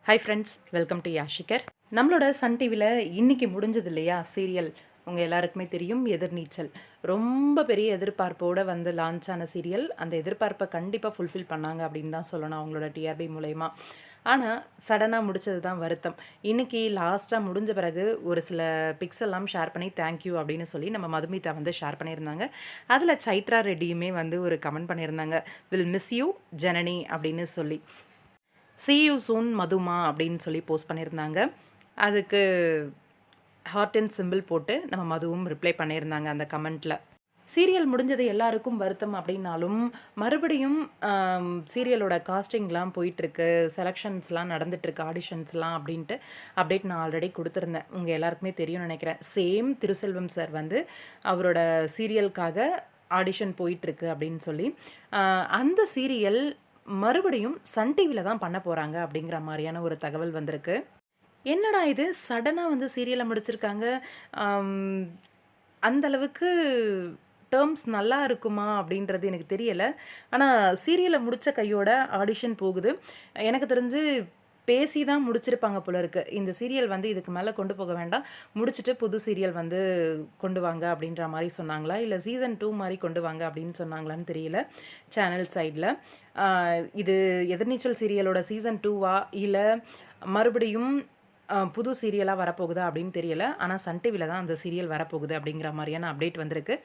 Hi friends, welcome to Yashikar. நம்மளோட Sun டிவியில் இன்னைக்கு முடிஞ்சது இல்லையா சீரியல். உங்கள் எல்லாருக்குமே தெரியும், எதிர்நீச்சல். ரொம்ப பெரிய எதிர்பார்ப்போடு வந்து லான்ச் ஆன சீரியல். அந்த எதிர்பார்ப்பை கண்டிப்பாக ஃபுல்ஃபில் பண்ணாங்க அப்படின்னு தான் சொல்லணும் அவங்களோட டிஆர்பி மூலயமா. ஆனால் சடனாக முடிச்சது தான் வருத்தம். இன்றைக்கி லாஸ்ட்டாக முடிஞ்ச பிறகு ஒரு சில பிக்ஸ் எல்லாம் ஷேர் பண்ணி தேங்க்யூ அப்படின்னு சொல்லி நம்ம மதுமிதா வந்து ஷேர் பண்ணியிருந்தாங்க. அதில் சைத்ரா ரெட்டியுமே வந்து ஒரு கமெண்ட் பண்ணியிருந்தாங்க, வில் மிஸ் யூ ஜனனி அப்படின்னு சொல்லி. see you soon மதுமா அப்படின்னு சொல்லி போஸ்ட் பண்ணியிருந்தாங்க. அதுக்கு ஹார்ட் அண்ட் சிம்பிள் போட்டு நம்ம மதுவும் ரிப்ளை பண்ணியிருந்தாங்க அந்த கமெண்ட்டில். சீரியல் முடிஞ்சது எல்லாருக்கும் வருத்தம் அப்படின்னாலும் மறுபடியும் சீரியலோட காஸ்டிங்லாம் போயிட்டுருக்கு, செலெக்ஷன்ஸ்லாம் நடந்துகிட்ருக்கு, ஆடிஷன்ஸ்லாம் அப்படின்ட்டு அப்டேட் நான் ஆல்ரெடி கொடுத்துருந்தேன். உங்கள் எல்லாருக்குமே தெரியும்னு நினைக்கிறேன். சேம் திருசெல்வம் சார் வந்து அவரோட சீரியலுக்காக ஆடிஷன் போயிட்டுருக்கு அப்படின்னு சொல்லி அந்த சீரியல் மறுபடியும் சன் டிவியில் தான் பண்ண போகிறாங்க அப்படிங்கிற மாதிரியான ஒரு தகவல் வந்திருக்கு. என்னடா இது சடனாக வந்து சீரியலை முடிச்சிருக்காங்க, அந்த அளவுக்கு டேர்ம்ஸ் நல்லா இருக்குமா அப்படின்றது எனக்கு தெரியலை. ஆனால் சீரியலை முடித்த கையோட ஆடிஷன் போகுது. எனக்கு தெரிஞ்சு பேசி தான் முடிச்சிருப்பாங்க போல இருக்குது. இந்த சீரியல் வந்து இதுக்கு மேலே கொண்டு போக வேண்டாம், முடிச்சுட்டு புது சீரியல் வந்து கொண்டு வாங்க அப்படின்ற மாதிரி சொன்னாங்களா, இல்லை சீசன் 2 மாதிரி கொண்டு வாங்க அப்படின்னு சொன்னாங்களான்னு தெரியல சேனல் சைடில். இது எதிர்நீச்சல் சீரியலோட சீசன் 2வா இல்லை மறுபடியும் புது சீரியலாக வரப்போகுதா அப்படின்னு தெரியல. ஆனால் சன் டிவியில் தான் அந்த சீரியல் வரப்போகுது அப்படிங்கிற மாதிரியான அப்டேட் வந்திருக்கு.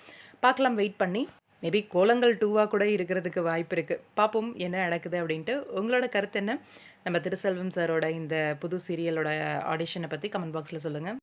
பார்க்கலாம், வெயிட் பண்ணி. மேபி கோலங்கள் 2வாக கூட இருக்கிறதுக்கு வாய்ப்பு இருக்குது. பார்ப்போம் என்ன நடக்குது அப்படின்ட்டு. உங்களோட கருத்து என்ன? நம்ம திருசெல்வம் சாரோட இந்த புது சீரியலோட ஆடிஷனை பற்றி கமெண்ட் பாக்ஸில் சொல்லுங்கள்.